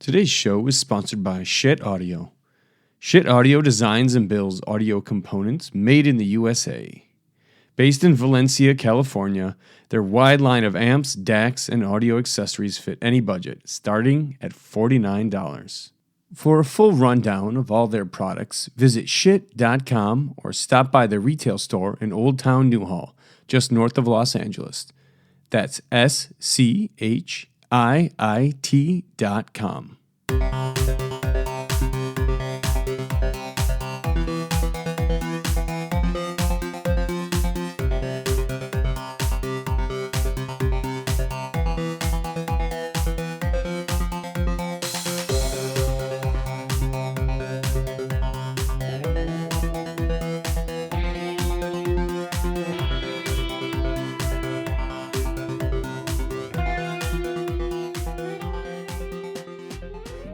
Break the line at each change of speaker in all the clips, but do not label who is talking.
Today's show is sponsored by SCHIIT Audio. SCHIIT Audio designs and builds audio components made in the USA. Based in Valencia, California, their wide line of amps, DACs, and audio accessories fit any budget, starting at $49. For a full rundown of all their products, visit SCHIITdotCOM or stop by their retail store in Old Town Newhall, just north of Los Angeles. That's SCHIIT.com.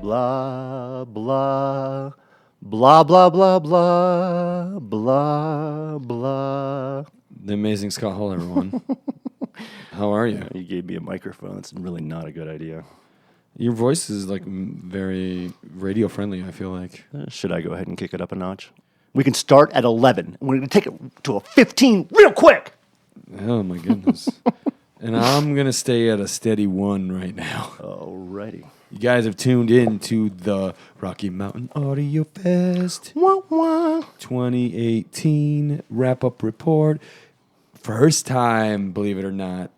Blah, blah, blah, blah, blah, blah, blah, blah.
The amazing Scot Hull, everyone. How are you?
You gave me a microphone. It's really not a good idea.
Your voice is like very radio friendly, I feel like.
Should I go ahead and kick it up a notch? We can start at 11. We're going to take it to a 15 real quick.
Oh, my goodness. And I'm going to stay at a steady 1 right now.
Alrighty.
You guys have tuned in to the Rocky Mountain Audiofest 2018 wrap-up report. First time, believe it or not,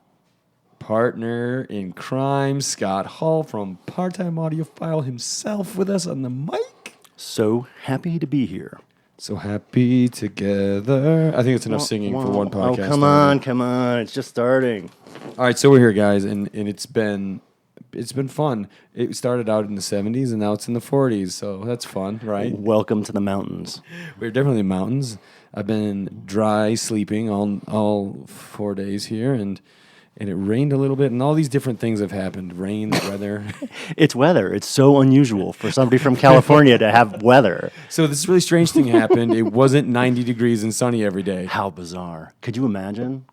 partner in crime, Scot Hull from PartTimeAudiophile himself with us on the mic.
So happy to be here.
So happy together. I think it's enough singing for one podcast.
Oh, come on. It's just starting.
All right, so we're here, guys, and it's been fun. It started out in the 70s, and now it's in the 40s, so that's fun, right?
Welcome to the mountains.
We're definitely in the mountains. I've been dry sleeping all 4 days here, and it rained a little bit, and all these different things have happened. Rain, weather.
It's weather. It's so unusual for somebody from California to have weather.
So this really strange thing happened. It wasn't 90 degrees and sunny every day.
How bizarre. Could you imagine?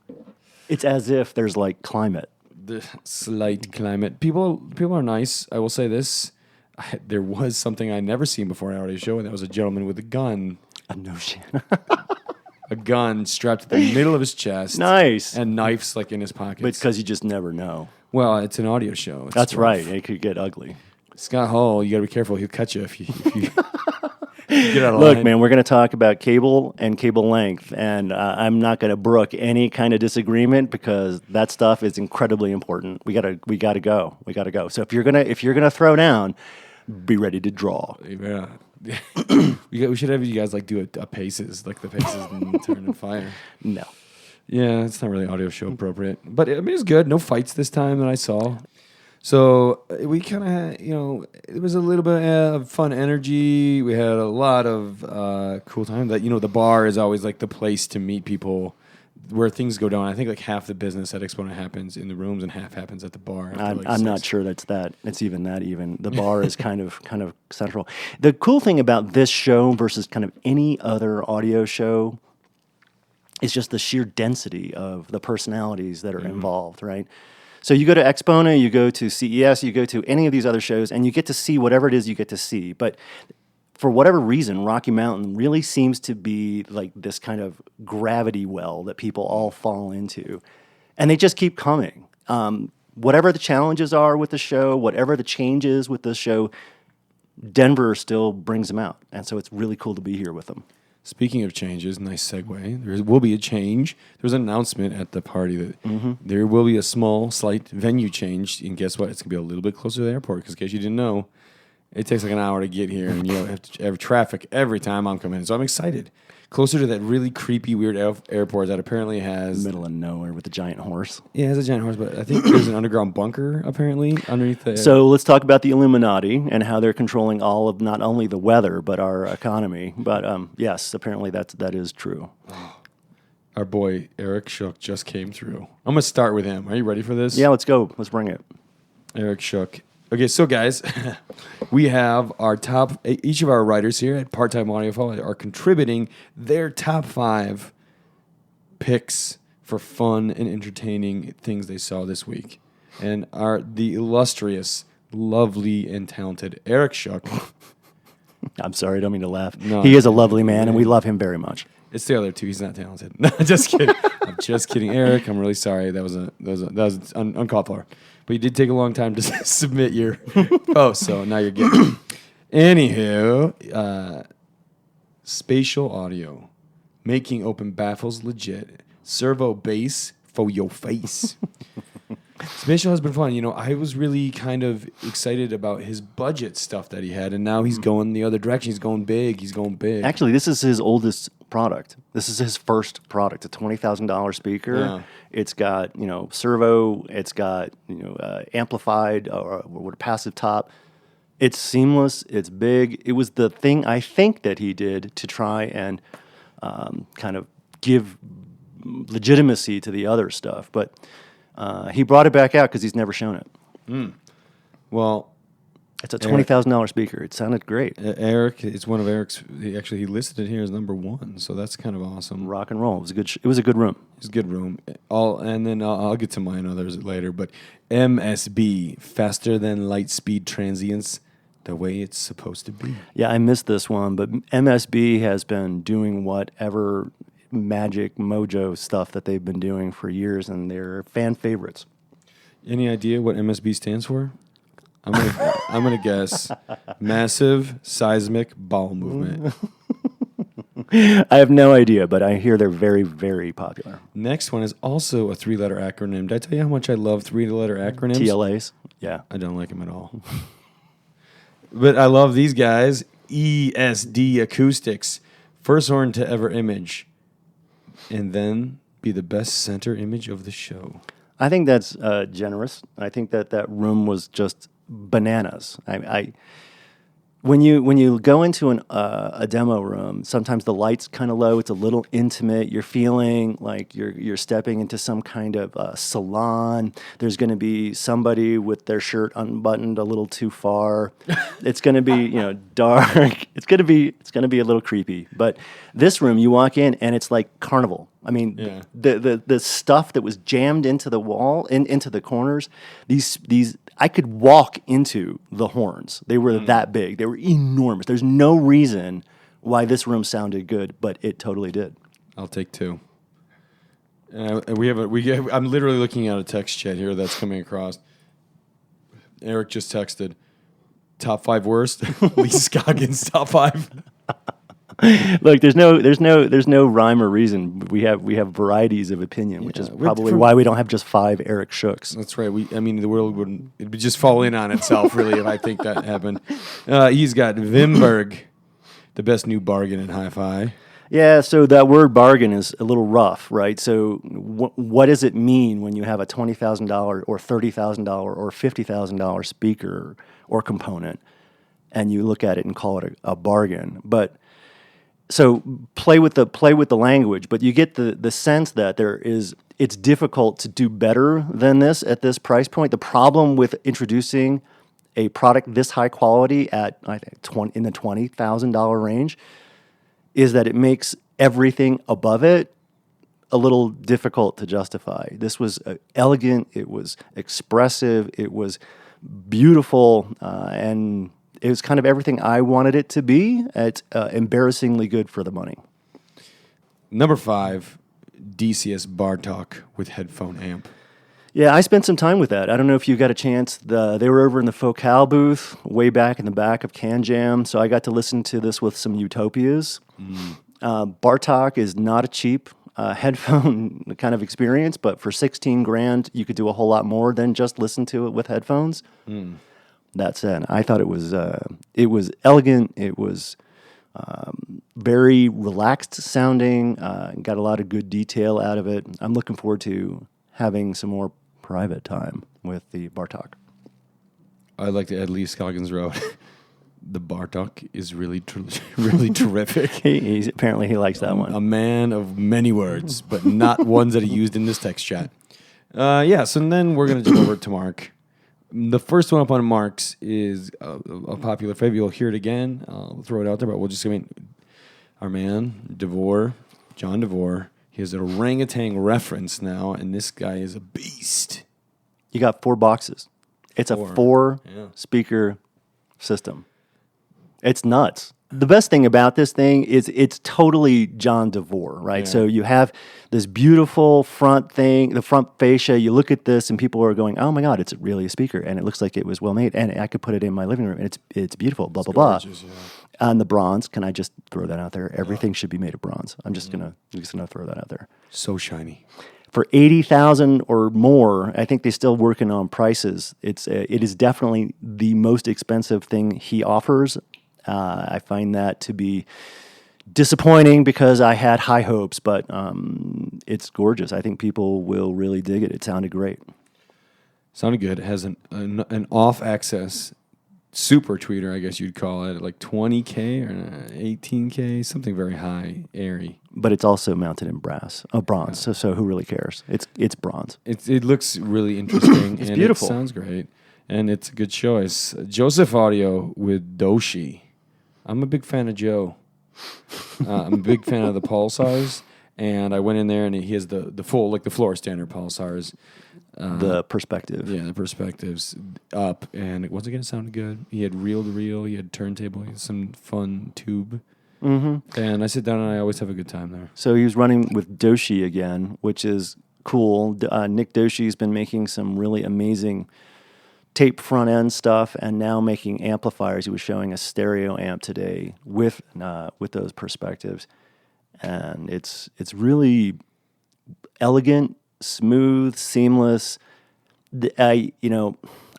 It's as if there's like climate.
The slight climate. People are nice. I will say this. There was something I'd never seen before in our show, and that was a gentleman with a gun.
No shit.
A gun strapped to the middle of his chest.
Nice.
And knives like in his pockets.
But because you just never know.
Well, it's an audio show.
That's right. It could get ugly.
Scot Hull, you got to be careful. He'll cut you if you get out of
Look,
line.
man, we're going to talk about cable and cable length, and I'm not going to brook any kind of disagreement because that stuff is incredibly important. We gotta go. So if you're gonna throw down, be ready to draw.
Yeah. We should have you guys like do a paces, like the paces and turn and fire.
No.
Yeah, it's not really audio show appropriate. But I mean, it's good. No fights this time that I saw. So we kind of had, it was a little bit of fun energy. We had a lot of cool time. That the bar is always like the place to meet people where things go down. I think like half the business at Exponent happens in the rooms and half happens at the bar.
I'm not sure that's that. It's even that even. The bar is kind of central. The cool thing about this show versus kind of any other audio show is just the sheer density of the personalities that are involved, right? So you go to Exponent, you go to CES, you go to any of these other shows, and you get to see whatever it is you get to see. But for whatever reason, Rocky Mountain really seems to be like this kind of gravity well that people all fall into. And they just keep coming. Whatever the challenges are with the show, whatever the changes with the show, Denver still brings them out. And so it's really cool to be here with them.
Speaking of changes, nice segue. There will be a change. There was an announcement at the party that there will be a slight venue change. And guess what? It's going to be a little bit closer to the airport because in case you didn't know, it takes like an hour to get here, and you have to have traffic every time I'm coming in. So I'm excited. Closer to that really creepy, weird airport that apparently has...
Middle of nowhere with a giant horse.
Yeah, it has a giant horse, but I think there's an underground bunker, apparently, underneath the...
So let's talk about the Illuminati and how they're controlling all of not only the weather, but our economy. But yes, apparently that is true.
Our boy, Eric Shook, just came through. I'm going to start with him. Are you ready for this?
Yeah, let's go. Let's bring it.
Eric Shook. Okay, so guys, we have our each of our writers here at Part-Time Audiophile are contributing their top 5 picks for fun and entertaining things they saw this week. And the illustrious lovely and talented Eric Schuck.
I'm sorry, I don't mean to laugh.
No,
he is a lovely man, and we love him very much.
It's the other two. He's not talented. No, just kidding. I'm just kidding, Eric. I'm really sorry. That was uncalled for. But you did take a long time to submit your post, so now you're getting. Anywho, spatial audio, making open baffles legit. Servo bass for your face. Spatial has been fun. You know, I was really kind of excited about his budget stuff that he had, and now he's going the other direction. He's going big.
Actually, this is his oldest product. This is his first product, a $20,000 speaker.
Yeah.
It's got, servo. It's got, amplified or with a passive top. It's seamless. It's big. It was the thing I think that he did to try and kind of give legitimacy to the other stuff. But he brought it back out because he's never shown it.
Well,
it's a $20,000 speaker. It sounded great.
Eric, it's one of Eric's. He listed it here as number 1, so that's kind of awesome.
Rock and roll. It was a good. It was a good room.
It's a good room. And then I'll get to mine others later. But MSB, faster than light speed transients, the way it's supposed to be.
Yeah, I missed this one, but MSB has been doing whatever magic mojo stuff that they've been doing for years, and they're fan favorites.
Any idea what MSB stands for? I'm gonna guess massive seismic bowel movement.
I have no idea, but I hear they're very, very popular.
Next one is also a 3-letter acronym. Did I tell you how much I love 3-letter acronyms?
TLAs? Yeah.
I don't like them at all. But I love these guys. ESD Acoustics. First horn to ever image. And then be the best center image of the show.
I think that's generous. I think that room was just bananas. When you go into a demo room, sometimes the light's kind of low. It's a little intimate. You're feeling like you're stepping into some kind of salon. There's going to be somebody with their shirt unbuttoned a little too far. It's going to be dark. It's going to be a little creepy. But this room, you walk in and it's like carnival. I mean,
yeah.
the stuff that was jammed into the wall, into the corners, these I could walk into the horns. They were that big. They were enormous. There's no reason why this room sounded good, but it totally did.
I'll take 2. I'm literally looking at a text chat here that's coming across. Eric just texted, top 5 worst. Lee Scoggins, top 5.
Look, there's no rhyme or reason. We have varieties of opinion, which is probably why we don't have just 5 Eric Schooks.
That's right. The world it'd just fall in on itself, really, if I think that happened. He's got Vimberg, the best new bargain in hi-fi.
Yeah, so that word bargain is a little rough, right? So what does it mean when you have a $20,000 or $30,000 or $50,000 speaker or component, and you look at it and call it a bargain? But so play with the language, but you get the sense that it's difficult to do better than this at this price point. The problem with introducing a product this high quality at I think in the $20,000 range is that it makes everything above it a little difficult to justify. This was elegant, it was expressive, it was beautiful, and it was kind of everything I wanted it to be. It's embarrassingly good for the money.
Number 5, DCS Bartok with headphone amp.
Yeah, I spent some time with that. I don't know if you got a chance. They were over in the Focal booth, way back in the back of Can Jam, so I got to listen to this with some Utopias. Bartok is not a cheap headphone kind of experience, but for $16,000, you could do a whole lot more than just listen to it with headphones. That said, I thought it was elegant. It was very relaxed sounding. Got a lot of good detail out of it. I'm looking forward to having some more private time with the Bartok.
I'd like to add Lee Scoggins wrote, the Bartok is really terrific.
Apparently he likes that one.
A man of many words, but not ones that he used in this text chat. So then we're going to jump over to Mark. The first one up on Mark's is a popular favorite. You'll hear it again. I'll throw it out there, but our man, John DeVore, he has an orangutan reference now, and this guy is a beast.
You got 4 boxes. It's a
Four. Yeah.
speaker system. It's nuts. The best thing about this thing is it's totally John DeVore, right?
Yeah.
So you have this beautiful front thing, the front fascia. You look at this and people are going, "Oh my God, it's really a speaker," and it looks like it was well made, and I could put it in my living room, and it's beautiful. Blah blah
Gorgeous,
blah.
yeah.
And the bronze, can I just throw that out there? Everything should be made of bronze. I'm just gonna throw that out there.
So shiny.
For 80,000 or more, I think they're still working on prices. It is definitely the most expensive thing he offers. I find that to be disappointing because I had high hopes, but it's gorgeous. I think people will really dig it. It sounded great.
Sounded good. It has an off-access super tweeter, I guess you'd call it, like 20K or 18K, something very high, airy.
But it's also mounted in bronze. So who really cares? It's bronze.
It looks really interesting.
It's
and
beautiful.
It sounds great, and it's a good choice. Joseph Audio with Doshi. I'm a big fan of Joe. I'm a big fan of the pulsars, and I went in there, and he has the full, like the floor standard pulsars.
The perspective.
Yeah, the perspectives up, and once again, it sounded good. He had reel-to-reel, he had turntable, he had some fun tube. Mm-hmm. And I sit down, and I always have a good time there.
So he was running with Doshi again, which is cool. Nick Doshi's been making some really amazing tape front end stuff, and now making amplifiers. He was showing a stereo amp today with those perspectives, and it's really elegant, smooth, seamless. I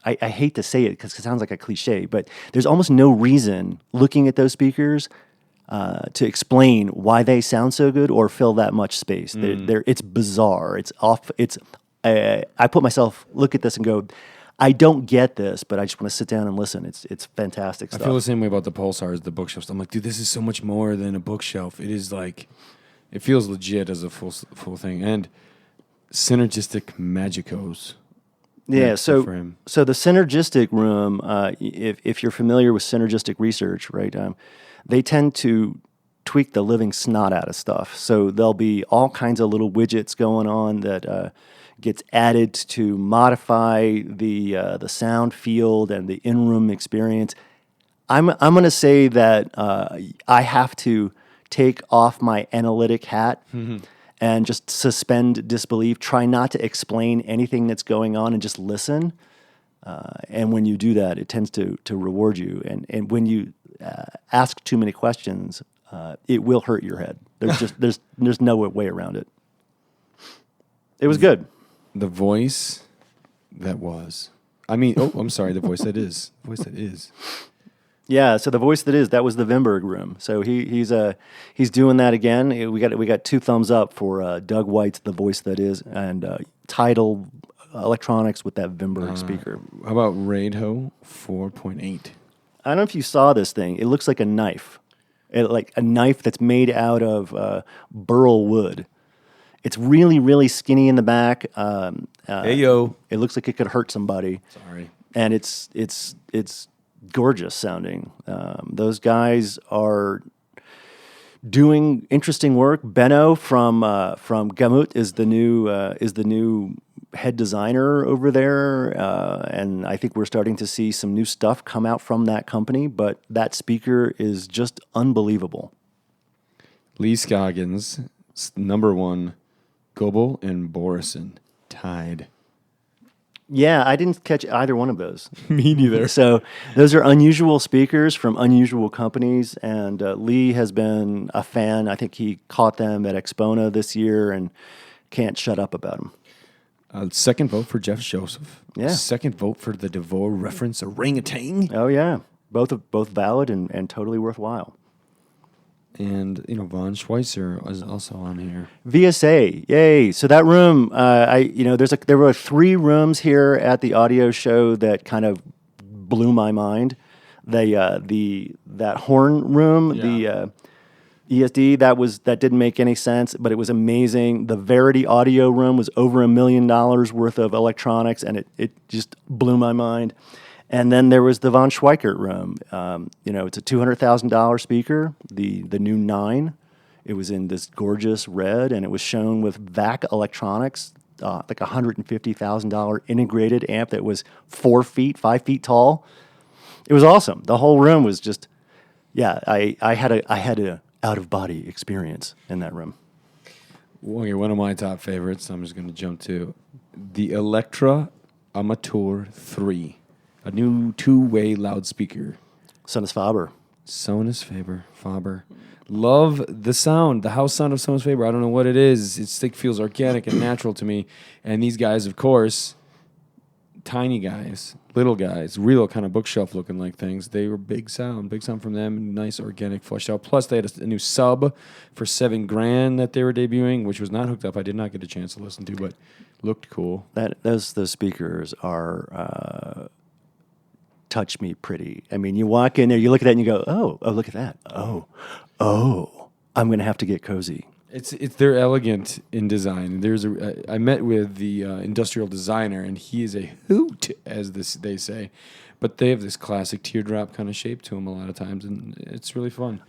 hate to say it because it sounds like a cliche, but there's almost no reason looking at those speakers to explain why they sound so good or fill that much space. It's bizarre. It's off. I put myself look at this and go, I don't get this, but I just want to sit down and listen. It's fantastic stuff.
I feel the same way about the pulsars, the bookshelves. I'm like, dude, this is so much more than a bookshelf. It is like, it feels legit as a full thing. And synergistic magicos.
Yeah, so
for him.
So the synergistic room, if you're familiar with synergistic research, right, they tend to tweak the living snot out of stuff. So there'll be all kinds of little widgets going on that gets added to modify the sound field and the in-room experience. I'm going to say that I have to take off my analytic hat and just suspend disbelief. Try not to explain anything that's going on and just listen. And when you do that, it tends to reward you. And when you ask too many questions, it will hurt your head. There's no way around it. It was good.
The voice that was. I mean, I'm sorry, the voice that is. The voice that is.
Yeah, so the voice that was the Vimberg room. So he's doing that again. We got 2 thumbs up for Doug White's The Voice That Is, and Tidal Electronics with that Vimberg speaker.
How about Radho 4.8?
I don't know if you saw this thing. It looks like a knife, like a knife that's made out of burl wood. It's really, really skinny in the back.
Hey yo!
It looks like it could hurt somebody.
Sorry.
And it's gorgeous sounding. Those guys are doing interesting work. Benno from Gamut is the new head designer over there, and I think we're starting to see some new stuff come out from that company. But that speaker is just unbelievable.
Lee Scoggins, number 1, Goebel and Borison tied.
Yeah, I didn't catch either one of those.
Me neither.
So those are unusual speakers from unusual companies, and Lee has been a fan. I think he caught them at Expona this year and can't shut up about them.
Second vote for Jeff Joseph.
Yeah.
Second vote for the DeVore reference orangutan.
Oh yeah, both valid and totally worthwhile.
And, Von Schweitzer is also on here.
VSA, yay! So that room, there were 3 rooms here at the audio show that kind of blew my mind. That horn room,
Yeah.
the ESD, that didn't make any sense, but it was amazing. The Verity audio room was over $1 million worth of electronics, and it just blew my mind. And then there was the Von Schweikert room. It's a $200,000 speaker, the new 9. It was in this gorgeous red, and it was shown with VAC electronics. like $150,000 integrated amp that was 4 feet, 5 feet tall. It was awesome. The whole room was just, yeah. I had a out of body experience in that room.
Okay, one of my top favorites. I'm just going to jump to the Electra Amateur 3, a new 2-way loudspeaker.
Sonus Faber.
Sonus Faber. Love the sound, the house sound of Sonus Faber. I don't know what it is. It feels organic and natural to me. And these guys, of course, tiny guys, little guys, real kind of bookshelf looking like things. They were big sound from them, nice organic fleshed out. Plus they had a new sub for $7,000 that they were debuting, which was not hooked up. I did not get a chance to listen to, but looked cool.
Those speakers are touch me pretty. I mean, you walk in there, you look at that and you go, oh, look at that. Oh, I'm going to have to get cozy.
They're elegant in design. I met with the industrial designer, and he is a hoot, as they say. But they have this classic teardrop kind of shape to them a lot of times, and it's really fun.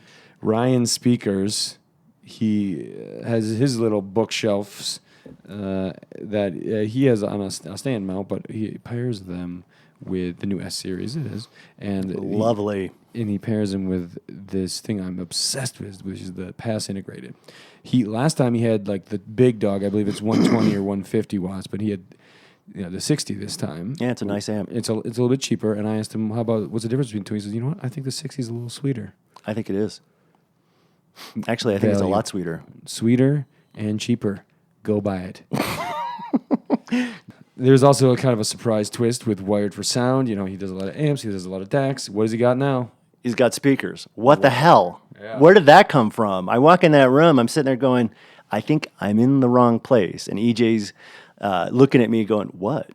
Ryan Speakers, he has his little bookshelves that he has on a stand mount, but he pairs them with the new S series. It is
lovely.
He pairs them with this thing I'm obsessed with, which is the Pass Integrated. Last time he had like the big dog, I believe it's 120 or 150 watts, but he had the 60 this time.
Yeah, it's a nice amp.
It's a little bit cheaper, and I asked him, what's the difference between two? He says, you know what, I think the 60 is a little sweeter.
I think it is. Actually, I think it's a lot sweeter.
Sweeter and cheaper. Go buy it. There's also a kind of a surprise twist with Wired for Sound. He does a lot of amps, he does a lot of DACs. What has he got now?
He's got speakers. What the hell? Yeah. Where did that come from? I walk in that room, I'm sitting there going, I think I'm in the wrong place. And EJ's looking at me going, what?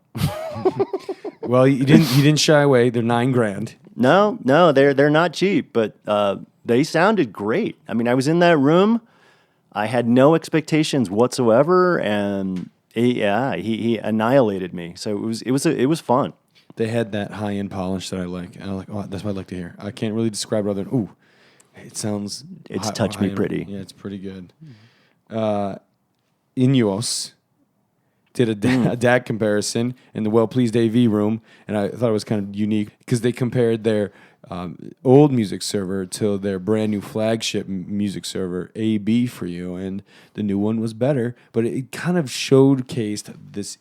Well, he didn't shy away. They're $9,000.
No, they're not cheap, but they sounded great. I mean, I was in that room. I had no expectations whatsoever, and he annihilated me. So it was fun.
They had that high-end polish that I like. And I'm like, oh, that's what I like to hear. I can't really describe it other than, ooh, it sounds...
It's touch me pretty.
Yeah, it's pretty good. Ineos did a DAC comparison in the Well Pleased AV room, and I thought it was kind of unique because they compared their old music server to their brand new flagship music server, AB for You, and the new one was better, but it kind of showcased this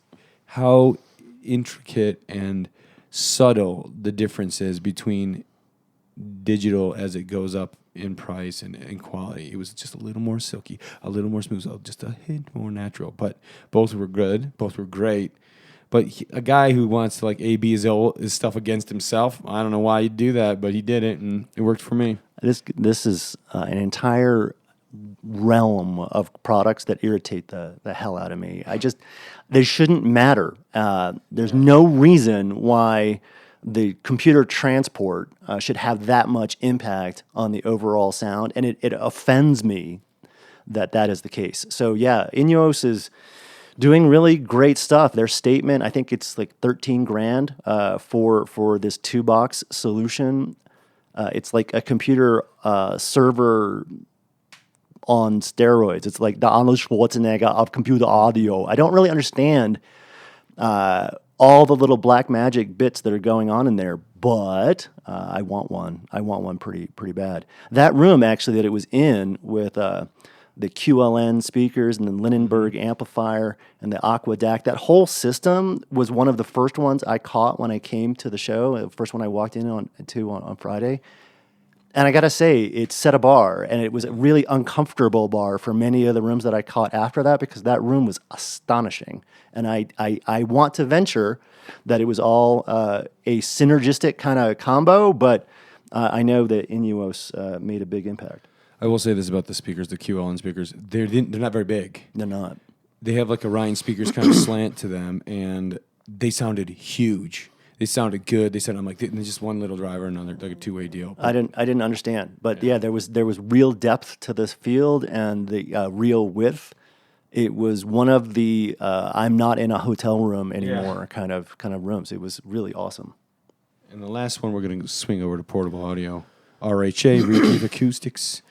how intricate and subtle the difference is between digital as it goes up in price and quality. It was just a little more silky, a little more smooth, just a hint more natural. But both were good, both were great. But a guy who wants to like AB his stuff against himself, I don't know why he'd do that, but he did it, and it worked for me.
This is an entire realm of products that irritate the hell out of me. They shouldn't matter. There's no reason why the computer transport should have that much impact on the overall sound, and it offends me that is the case. So yeah, Ineos is doing really great stuff. Their statement, I think it's like $13,000 for this 2-box solution. It's like a computer server on steroids. It's like the Arnold Schwarzenegger of computer audio. I don't really understand all the little black magic bits that are going on in there, but I want one. I want one pretty bad. That room, actually, that it was in with the QLN speakers and the Lindenberg amplifier and the Aqua DAC, that whole system was one of the first ones I caught when I came to the show, the first one I walked in on Friday. And I got to say, it set a bar, and it was a really uncomfortable bar for many of the rooms that I caught after that, because that room was astonishing. And I want to venture that it was all a synergistic kind of combo, but I know that Ineos made a big impact.
I will say this about the speakers, the QLN speakers. They're not very big.
They're not.
They have like Orion speakers kind of slant to them, and they sounded huge. They sounded good. They said, I'm like, just one little driver, another like a 2-way deal.
I didn't understand, but yeah, there was real depth to this field and the real width. It was one of the I'm not in a hotel room anymore kind of rooms. It was really awesome.
And the last one, we're going to swing over to portable audio. RHA, Repeat Acoustics.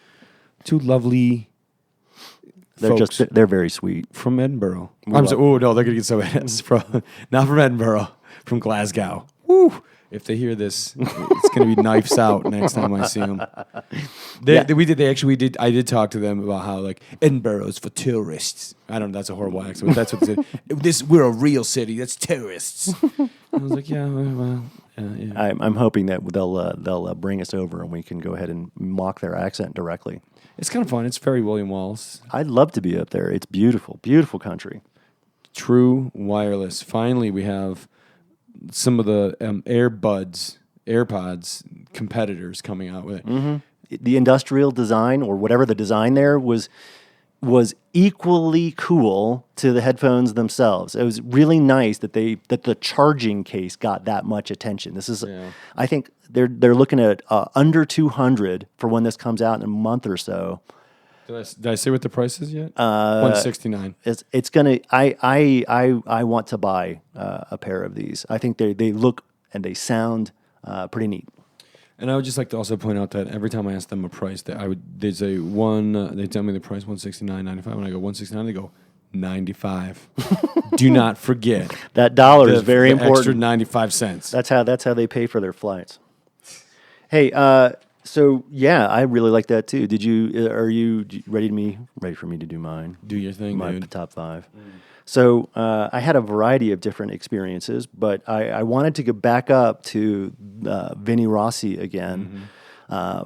Two lovely
They're
folks
they're very sweet.
from Edinburgh. I'm so, oh no, they're gonna get so mad. It's from not from Edinburgh, from Glasgow. Woo! If they hear this, it's gonna be knives out next time I see them. I did talk to them about how like Edinburgh's for tourists. I don't know, that's a horrible accent, but that's what they said. We're a real city. That's tourists. I was like, yeah, well. Yeah.
I'm hoping that they'll bring us over and we can go ahead and mock their accent directly.
It's kind of fun. It's very William Wallace.
I'd love to be up there. It's beautiful, beautiful country.
True wireless. Finally, we have some of the AirPods competitors coming out with it.
Mm-hmm. The industrial design or whatever the design there was equally cool to the headphones themselves. It was really nice that the charging case got that much attention. This is, I think they're looking at under 200 for when this comes out in a month or so.
Did I say what the price is yet? $169.
It's gonna. I want to buy a pair of these. I think they look and they sound pretty neat.
And I would just like to also point out that every time I ask them a price, they say they tell me the price $169.95. When I go $169, they go $95. Do not forget
that dollar is very important.
Extra 95 cents.
That's how they pay for their flights. Hey, so yeah, I really like that too. Are you ready for me to do mine?
Do your thing,
my
dude.
Top 5. So I had a variety of different experiences, but I wanted to go back up to Vinnie Rossi again,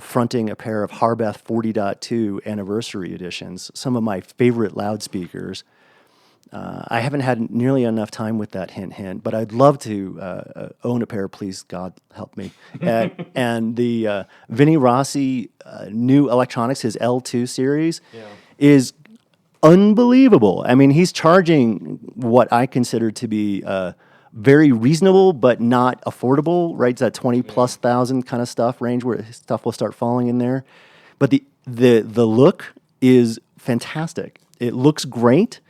fronting a pair of Harbeth 40.2 anniversary editions, some of my favorite loudspeakers. I haven't had nearly enough time with that, hint, but I'd love to own a pair, please, God help me. And the Vinnie Rossi new electronics, his L2 series, is unbelievable. I mean, he's charging what I consider to be very reasonable, but not affordable, right? It's that 20+ thousand kind of stuff range where stuff will start falling in there. But the look is fantastic. It looks great.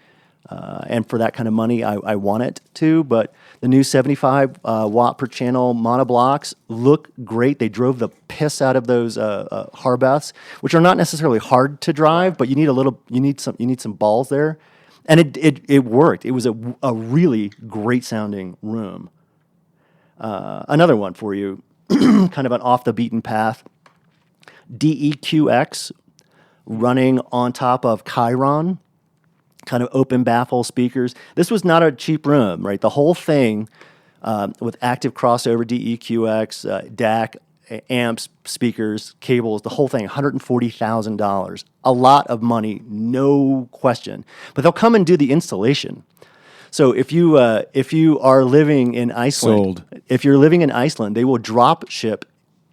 And for that kind of money, I want it to. But the new 75 watt per channel monoblocks look great. They drove the piss out of those Harbeths, which are not necessarily hard to drive, but you need some balls there. And it worked. It was a really great sounding room. Another one for you, kind of an off the beaten path. DEQX running on top of Chiron. Kind of open baffle speakers. This was not a cheap room, right? The whole thing with active crossover, DEQX, DAC, amps, speakers, cables, the whole thing, $140,000. A lot of money, no question. But they'll come and do the installation. So if you are living in Iceland, if you're living in Iceland, they will drop ship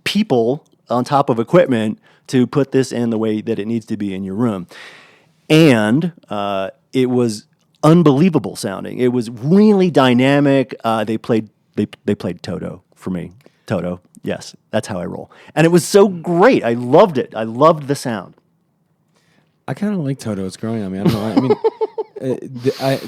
people on top of equipment to put this in the way that it needs to be in your room. And it was unbelievable sounding. It was really dynamic. They played Toto for me. Toto, yes, that's how I roll. And it was so great. I loved it. I loved the sound.
I kind of like Toto. It's growing on me. I don't know. I mean,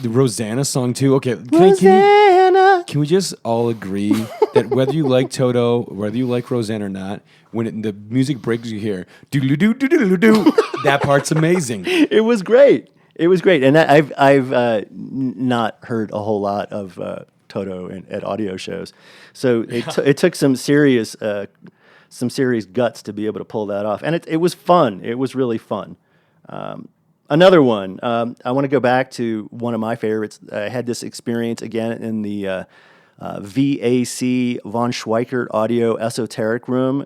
the Rosanna song too. Okay, can we just all agree that whether you like Toto, whether you like Rosanna or not, when the music breaks, you hear doodle doo doodle doo. That part's amazing. It was great. And I've not heard a whole lot of Toto at audio shows, so it took some serious guts to be able to pull that off, and it was fun. It was really fun. Another one, I want to go back to one of my favorites. I had this experience again in the VAC Von Schweikert Audio Esoteric Room.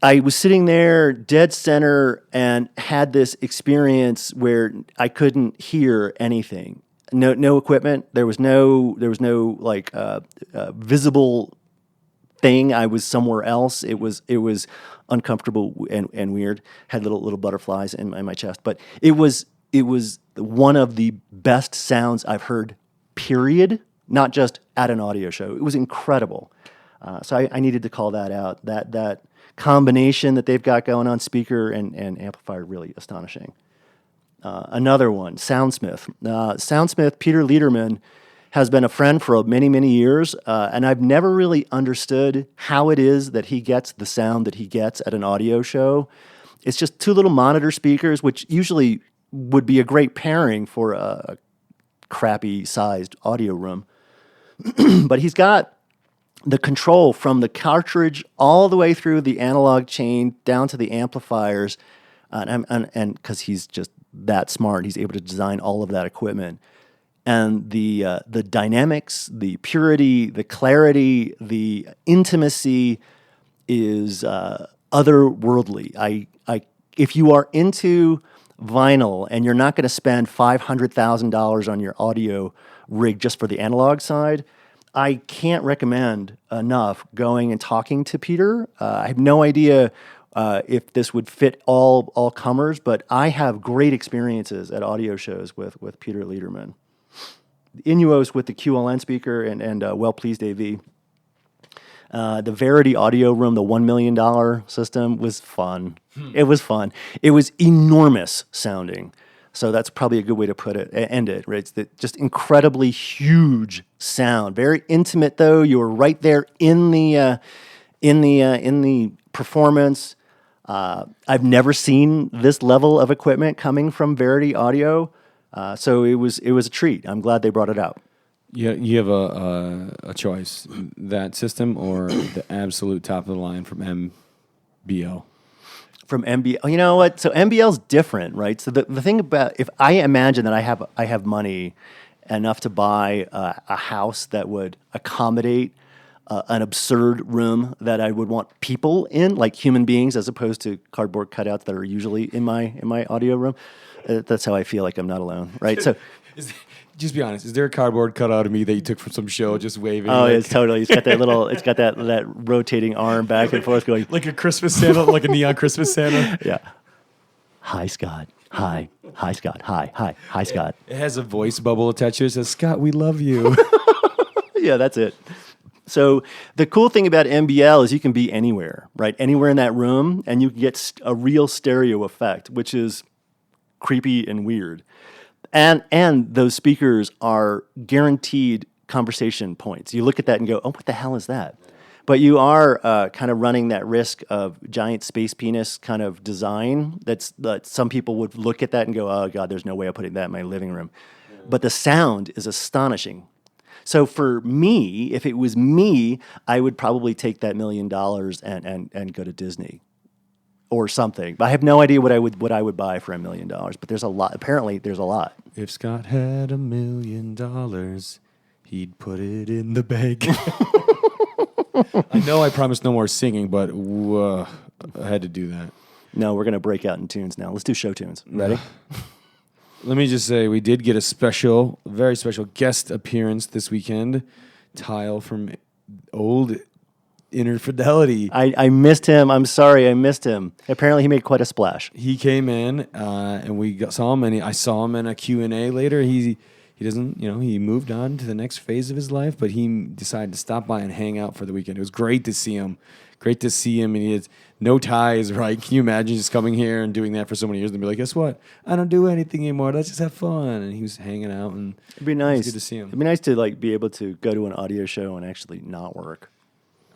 I was sitting there dead center and had this experience where I couldn't hear anything. No equipment. There was no like visible thing. I was somewhere else. It was uncomfortable and weird. Had little butterflies in my chest. But it was one of the best sounds I've heard. Period. Not just at an audio show. It was incredible. So I needed to call that out. That combination that they've got going on, speaker and amplifier, really astonishing. Another one, Soundsmith. Soundsmith, Peter Lederman, has been a friend for many, many years, and I've never really understood how it is that he gets the sound that he gets at an audio show. It's just two little monitor speakers, which usually
would be a great pairing for a crappy sized audio room. But he's got the control from the cartridge all the way through the analog chain down to the amplifiers, and because he's just that smart, he's able to design all of that equipment. And the dynamics, the purity, the clarity, the intimacy is otherworldly. If you are into vinyl and you're not going to spend $500,000 on your audio rig just for the analog side, I can't recommend enough going and talking to Peter. I have no idea if this would fit all comers, but I have great experiences at audio shows with Peter Lederman. Inuos with the QLN speaker and Well Pleased AV. The Verity Audio Room, the $1 million system, was fun. It was fun. It was enormous sounding. So that's probably a good way to end it, right? It's just incredibly huge sound. Very intimate, though. You were right there in the performance. I've never seen this level of equipment coming from Verity Audio. So it was a treat. I'm glad they brought it out.
Yeah, you have a choice: that system or the absolute top of the line from MBL.
From MBL, you know what? So MBL's different, right? So the thing about, if I imagine that I have money enough to buy a house that would accommodate an absurd room that I would want people in, like human beings, as opposed to cardboard cutouts that are usually in my audio room. That's how I feel like I'm not alone, right? So.
Just be honest. Is there a cardboard cutout of me that you took from some show, just waving?
Oh, it's totally. It's got that little. It's got that rotating arm back and forth going
like a Christmas Santa, like a neon Christmas Santa.
Yeah. Hi, Scott. Hi, Scott. Hi, Scott.
It has a voice bubble attached to it. It says, "Scott, we love you."
Yeah, that's it. So the cool thing about MBL is you can be anywhere, right? Anywhere in that room, and you can get a real stereo effect, which is creepy and weird. And those speakers are guaranteed conversation points. You look at that and go, oh, what the hell is that? But you are kind of running that risk of giant space penis kind of design that some people would look at that and go, oh, God, there's no way I'm putting that in my living room. But the sound is astonishing. So for me, if it was me, I would probably take that $1 million and go to Disney. Or something, but I have no idea what I would buy for $1 million. But there's a lot. Apparently, there's a lot.
If Scott had $1 million, he'd put it in the bank. I know I promised no more singing, but I had to do that.
No, we're gonna break out in tunes now. Let's do show tunes. Ready?
Let me just say, we did get a very special guest appearance this weekend. Tile from old Inner Fidelity.
I missed him. I'm sorry, I missed him. Apparently, he made quite a splash.
He came in, and saw him, and I saw him in a Q&A later. He doesn't, he moved on to the next phase of his life, but he decided to stop by and hang out for the weekend. It was great to see him. And he has no ties, right? Can you imagine just coming here and doing that for so many years and be like, guess what? I don't do anything anymore. Let's just have fun. And he was hanging out, and
it'd be nice.
It was good to see him.
It'd be nice to be able to go to an audio show and actually not work.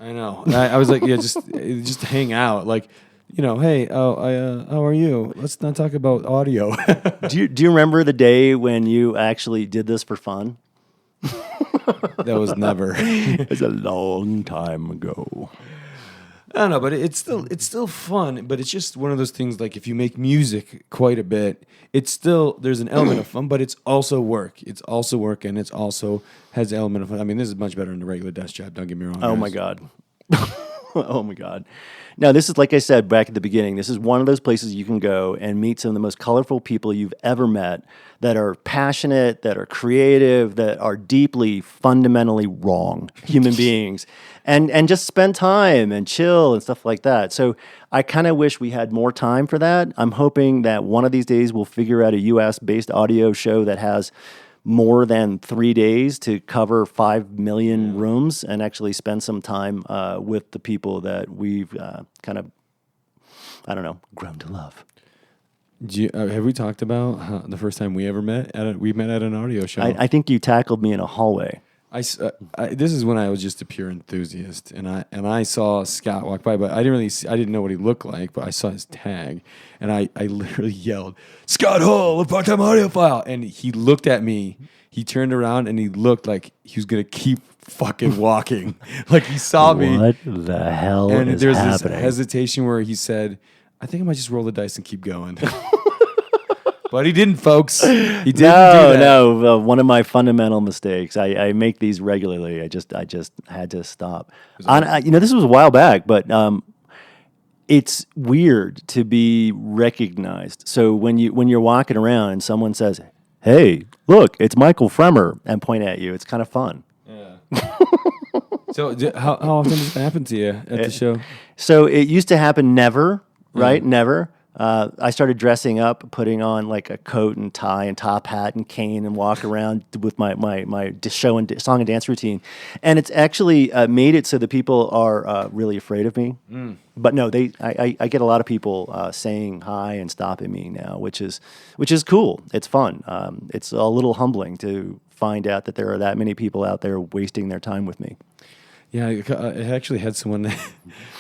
I know. I was like, yeah, just hang out. Like, hey, how are you? Let's not talk about audio.
Do you remember the day when you actually did this for fun?
That was never.
It's a long time ago.
I don't know, but it's still fun. But it's just one of those things. Like if you make music quite a bit, there's an element of fun, but it's also work. It's also work, and it's also has an element of fun. I mean, this is much better than a regular desk job. Don't get me wrong.
Oh my God. Oh my God. Now, this is, like I said back at the beginning, this is one of those places you can go and meet some of the most colorful people you've ever met that are passionate, that are creative, that are deeply, fundamentally wrong human beings, and just spend time and chill and stuff like that. So I kind of wish we had more time for that. I'm hoping that one of these days we'll figure out a US-based audio show that has more than 3 days to cover 5 million rooms and actually spend some time with the people that we've kind of, grown to love.
Have we talked about the first time we ever met? We met at an audio show.
I think you tackled me in a hallway.
This is when I was just a pure enthusiast, and I saw Scott walk by, but I didn't know what he looked like, but I saw his tag, and I literally yelled, "Scot Hull of Part-Time Audiophile," and he looked at me. He turned around and he looked like he was gonna keep fucking walking, like he saw me.
What the hell
and
is
there's
happening?
this hesitation where he said, "I think I might just roll the dice and keep going." But he didn't, folks. He didn't do that.
No. One of my fundamental mistakes. I make these regularly. I just had to stop. This was a while back, but it's weird to be recognized. So when you're walking around and someone says, "Hey, look, it's Michael Fremer," and point at you, it's kind of fun.
Yeah. So how often does it happen to you at the show?
So it used to happen never, right? Never. I started dressing up, putting on like a coat and tie and top hat and cane and walk around with my show and song and dance routine. And it's actually made it so that people are really afraid of me. But no, I get a lot of people saying hi and stopping me now, which is cool. It's fun. It's a little humbling to find out that there are that many people out there wasting their time with me.
Yeah, I actually had someone that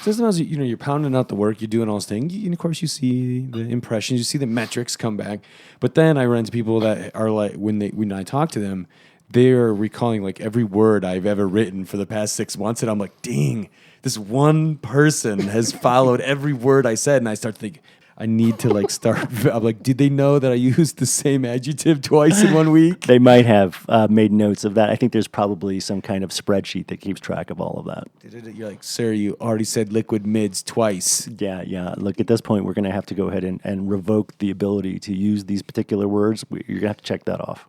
sometimes you're pounding out the work, you're doing all this thing, and of course you see the impressions, you see the metrics come back. But then I run into people that are like, when I talk to them, they're recalling like every word I've ever written for the past 6 months, and I'm like, dang, this one person has followed every word I said, and I start thinking, I need to like start. I'm like, did they know that I used the same adjective twice in 1 week?
They might have made notes of that. I think there's probably some kind of spreadsheet that keeps track of all of that.
You're like, sir, you already said liquid mids twice.
Yeah. Look, at this point, we're going to have to go ahead and revoke the ability to use these particular words. You're going to have to check that off.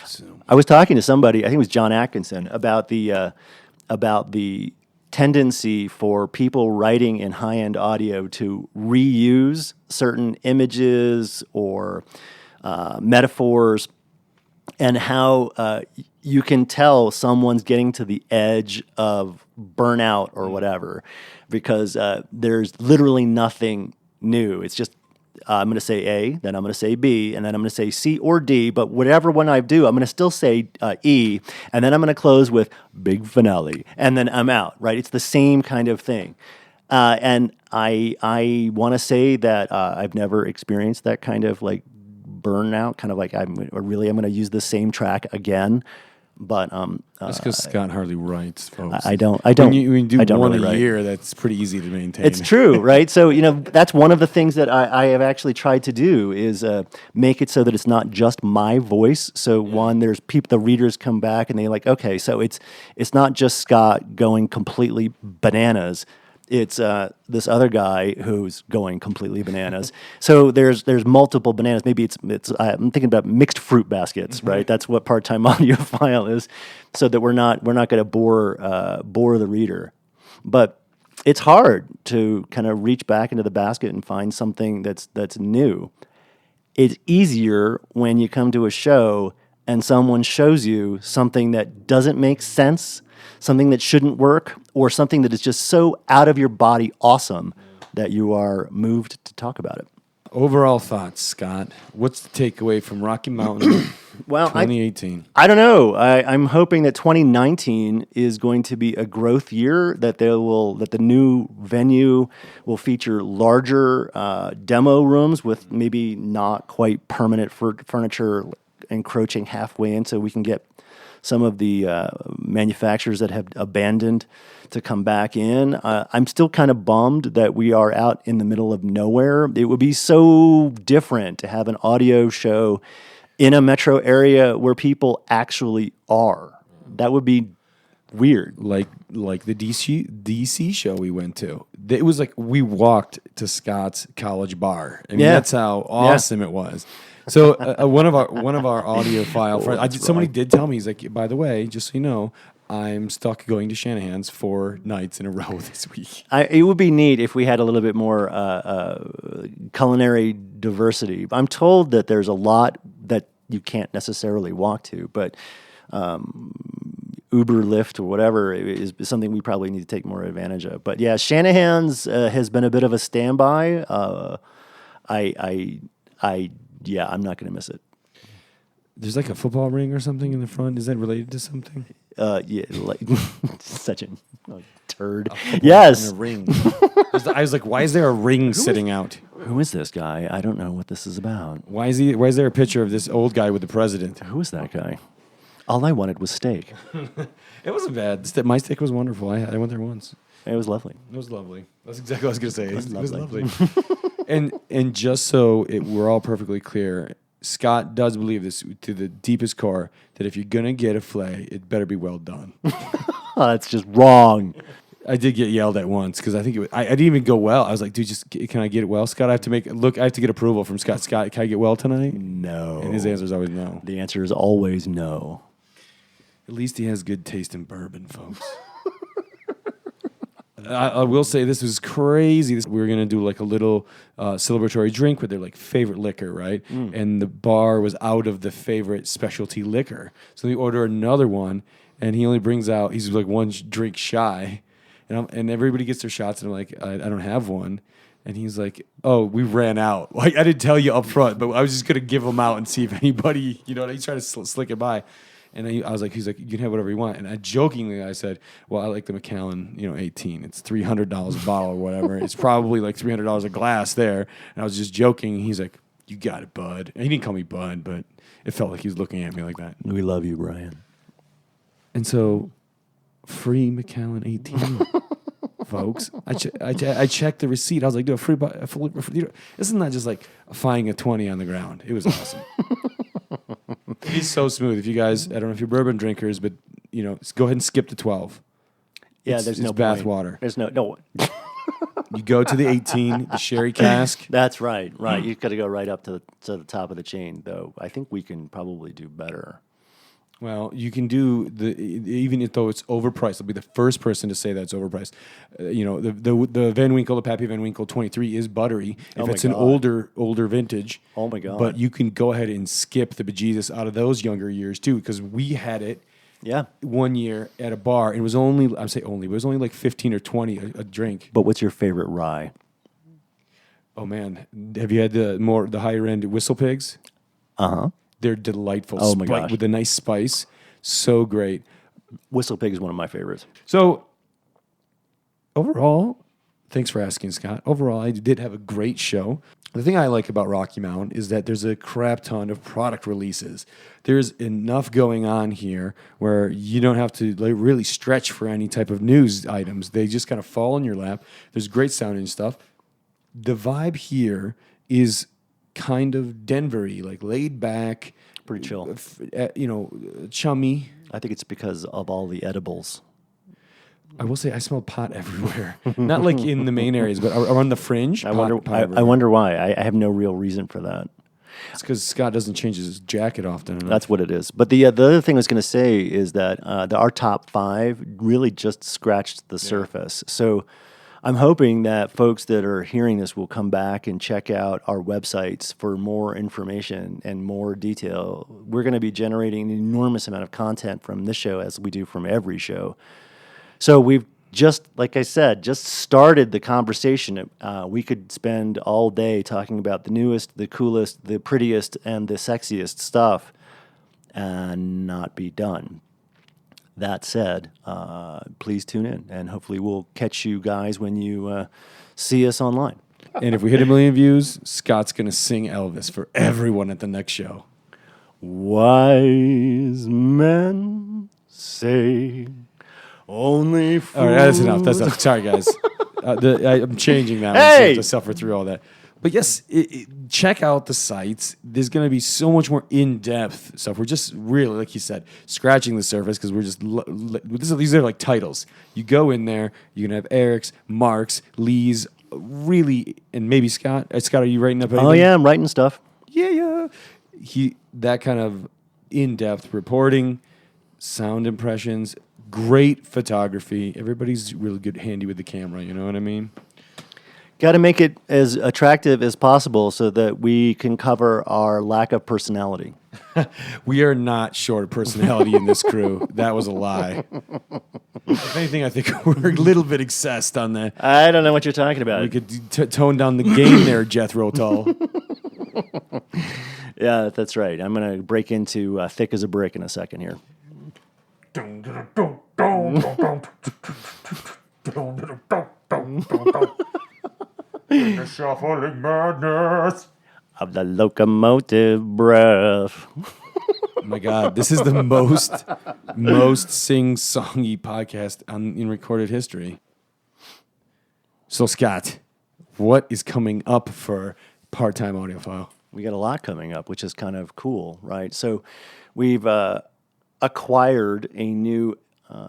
So. I was talking to somebody, I think it was John Atkinson, about the tendency for people writing in high-end audio to reuse certain images or metaphors, and how you can tell someone's getting to the edge of burnout or whatever, because there's literally nothing new. It's just I'm going to say A, then I'm going to say B, and then I'm going to say C or D, but whatever one I do, I'm going to still say E, and then I'm going to close with big finale, and then I'm out, right? It's the same kind of thing. And I want to say that I've never experienced that kind of like burnout, kind of like I'm going to use the same track again. But
that's because Scott hardly writes, folks.
I don't.
When you do one
really
a year, that's pretty easy to maintain.
It's true, right? So that's one of the things that I have actually tried to do is make it so that it's not just my voice. So one, there's people, the readers come back and they're like, okay, so it's not just Scott going completely bananas. It's this other guy who's going completely bananas. So there's multiple bananas. Maybe it's I'm thinking about mixed fruit baskets, right? That's what Part-Time Audiophile is, so that we're not going to bore the reader. But it's hard to kind of reach back into the basket and find something that's new. It's easier when you come to a show and someone shows you something that doesn't make sense, something that shouldn't work, or something that is just so out of your body awesome that you are moved to talk about it.
Overall thoughts, Scott. What's the takeaway from Rocky Mountain 2018?
I don't know. I'm hoping that 2019 is going to be a growth year, that the new venue will feature larger demo rooms with maybe not quite permanent furniture encroaching halfway in, so we can get some of the manufacturers that have abandoned to come back in. I'm still kind of bummed that we are out in the middle of nowhere. It would be so different to have an audio show in a metro area where people actually are. That would be weird.
Like the DC show we went to. It was like we walked to Scott's college bar. I mean, that's how awesome it was. So one of our audiophile friends, somebody did tell me, he's like, by the way, just so you know, I'm stuck going to Shanahan's 4 nights in a row this week.
It would be neat if we had a little bit more culinary diversity. I'm told that there's a lot that you can't necessarily walk to, but Uber, Lyft, or whatever is something we probably need to take more advantage of. But yeah, Shanahan's has been a bit of a standby. I'm not going to miss it.
There's like a football ring or something in the front. Is that related to something?
Yeah, like such a turd.
A football
Yes.
and a ring. I was like, why is there a ring sitting out?
Who is this guy? I don't know what this is about.
Why is there a picture of this old guy with the president?
Who is that guy? All I wanted was steak.
It wasn't bad. My steak was wonderful. I went there once.
It was lovely.
It was lovely. That's exactly what I was going to say. It was
lovely.
lovely. and just so we're all perfectly clear, Scott does believe this to the deepest core that if you're going to get a filet, it better be well done.
Oh, that's just wrong.
I did get yelled at once because I think I didn't even go well. I was like, dude, can I get it well, Scott? I have to get approval from Scott. Scott, can I get well tonight?
No.
And his answer is always no.
The answer is always no.
At least he has good taste in bourbon, folks. I will say this was crazy. We were going to do like a little celebratory drink with their like favorite liquor, right? And the bar was out of the favorite specialty liquor. So we order another one, and he only brings out, he's like one drink shy. And everybody gets their shots, and I'm like, I don't have one. And he's like, oh, we ran out. Like, I didn't tell you up front, but I was just going to give them out and see if anybody, he's trying to slick it by. And I was like, he's like, you can have whatever you want. And I said, well, I like the Macallan, 18. It's $300 a bottle or whatever. It's probably like $300 a glass there. And I was just joking. He's like, you got it, bud. And he didn't call me bud, but it felt like he was looking at me like that.
We love you, Brian.
And so, free Macallan 18, folks. I checked the receipt. I was like, dude, this is not just like finding a 20 on the ground. It was awesome. He's so smooth. If you guys, I don't know if you're bourbon drinkers, but go ahead and skip the 12.
Yeah,
It's
no
bath
point.
water.
There's no.
You go to the 18, the sherry cask.
That's right. You got to go right up to the top of the chain, though. I think we can probably do better.
Well, you can do even though it's overpriced. I'll be the first person to say that it's overpriced. The Van Winkle, the Pappy Van Winkle 23 is buttery. If it's an older vintage.
Oh my God!
But you can go ahead and skip the bejesus out of those younger years too, because we had it.
Yeah. 1
year at a bar, and it was only but it was only like 15 or 20 a drink.
But what's your favorite rye?
Oh man, have you had the higher end Whistle Pigs?
Uh-huh.
They're delightful.
Oh my gosh.
With a nice spice. So great.
Whistle Pig is one of my favorites.
So, overall, thanks for asking, Scott. Overall, I did have a great show. The thing I like about Rocky Mountain is that there's a crap ton of product releases. There's enough going on here where you don't have to really stretch for any type of news items. They just kind of fall in your lap. There's great sounding stuff. The vibe here is kind of Denver-y, like laid back,
pretty chill,
chummy.
I think it's because of all the edibles.
I will say I smell pot everywhere. Not like in the main areas, but around the fringe.
I wonder why. I have no real reason for that.
It's because Scott doesn't change his jacket often enough.
That's what it is. But the other thing I was going to say is that our top 5 really just scratched the surface. So I'm hoping that folks that are hearing this will come back and check out our websites for more information and more detail. We're going to be generating an enormous amount of content from this show, as we do from every show. So we've just, like I said, just started the conversation. We could spend all day talking about the newest, the coolest, the prettiest, and the sexiest stuff and not be done. That said, please tune in, and hopefully we'll catch you guys when you see us online.
And if we hit 1 million views, Scott's going to sing Elvis for everyone at the next show.
Wise men say only fools...
All right, that's enough. Sorry, guys. I'm changing that.
Hey!
So I have to suffer through all that. But yes, check out the sites. There's going to be so much more in-depth stuff. We're just really, like you said, scratching the surface because we're just these are like titles. You go in there, you can have Eric's, Mark's, Lee's, really, and maybe Scott. Scott, are you writing up anything?
Oh yeah, I'm writing stuff.
Yeah. That kind of in-depth reporting, sound impressions, great photography. Everybody's really good, handy with the camera. You know what I mean?
Got to make it as attractive as possible so that we can cover our lack of personality.
We are not short of personality in this crew. That was a lie. If anything, I think we're a little bit excessed on that.
I don't know what you're talking about.
We could tone down the game there, Jethro Tull.
Yeah, that's right. I'm going to break into Thick as a Brick in a second here.
In the shuffling madness
of the locomotive breath.
Oh my God, this is the most sing-songy podcast in recorded history. So, Scott, what is coming up for Part-Time Audiophile?
We got a lot coming up, which is kind of cool, right? So we've acquired a new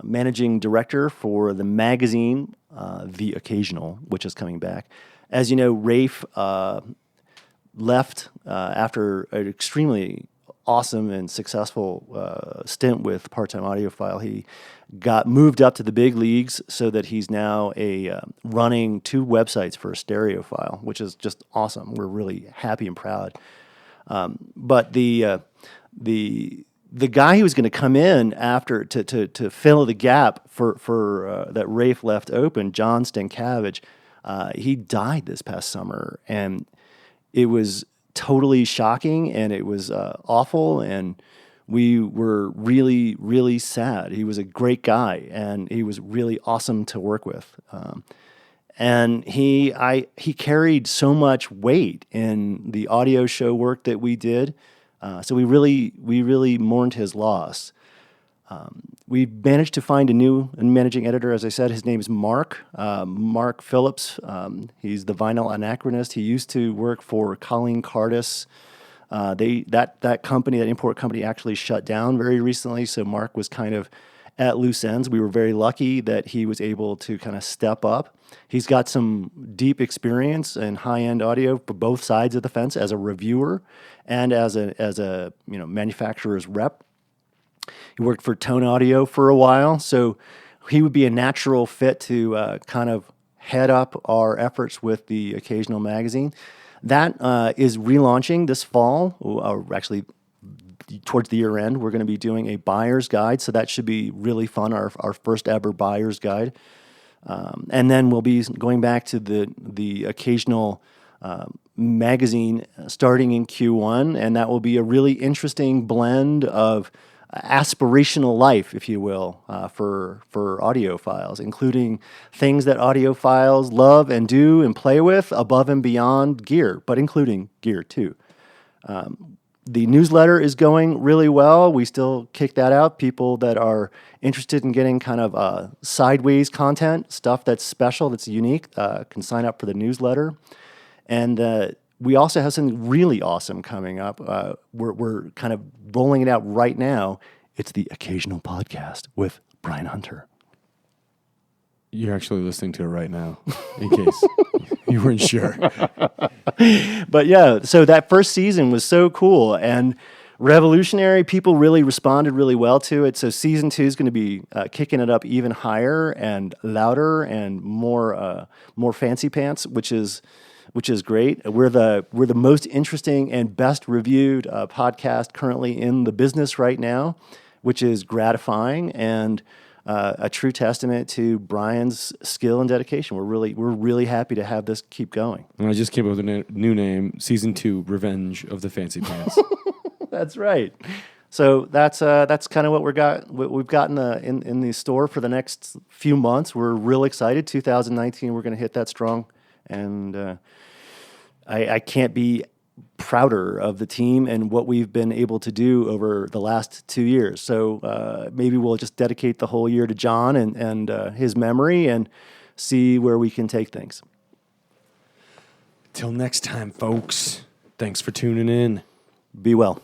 managing director for the magazine, The Occasional, which is coming back. As you know, Rafe left after an extremely awesome and successful stint with Part-Time Audiophile. He got moved up to the big leagues so that he's now running 2 websites for Stereophile, which is just awesome. We're really happy and proud. But the guy who was going to come in after to fill the gap for that Rafe left open, John Stankiewicz, he died this past summer, and it was totally shocking, and it was awful, and we were really, really sad. He was a great guy, and he was really awesome to work with. And he carried so much weight in the audio show work that we did. So we really mourned his loss. We managed to find a new managing editor. As I said, his name is Mark Phillips. He's the Vinyl Anachronist. He used to work for Colleen Cardis. That company, that import company, actually shut down very recently. So Mark was kind of at loose ends. We were very lucky that he was able to kind of step up. He's got some deep experience in high-end audio for both sides of the fence as a reviewer and as a manufacturer's rep. He worked for Tone Audio for a while, so he would be a natural fit to kind of head up our efforts with the Occasional magazine. That is relaunching this fall, or actually towards the year end. We're going to be doing a buyer's guide, so that should be really fun, our first ever buyer's guide. And then we'll be going back to the Occasional magazine starting in Q1, and that will be a really interesting blend of aspirational life, if you will, for audiophiles, including things that audiophiles love and do and play with above and beyond gear, but including gear too. The newsletter is going really well. We still kick that out. People that are interested in getting kind of sideways content, stuff that's special, that's unique, can sign up for the newsletter. And we also have something really awesome coming up. We're kind of rolling it out right now. It's the Occasional Podcast with Brian Hunter.
You're actually listening to it right now, in case you weren't sure.
But yeah, so that first season was so cool and revolutionary. People really responded really well to it. So season 2 is going to be kicking it up even higher and louder and more fancy pants, which is great. We're the most interesting and best reviewed podcast currently in the business right now, which is gratifying and a true testament to Brian's skill and dedication. We're really happy to have this keep going.
And I just came up with a new name, Season 2, Revenge of the Fancy Pants.
That's right. So that's kind of what we've got in the store for the next few months. We're real excited. 2019, we're going to hit that strong, and I can't be prouder of the team and what we've been able to do over the last 2 years. So maybe we'll just dedicate the whole year to John and his memory and see where we can take things.
Till next time, folks. Thanks for tuning in.
Be well.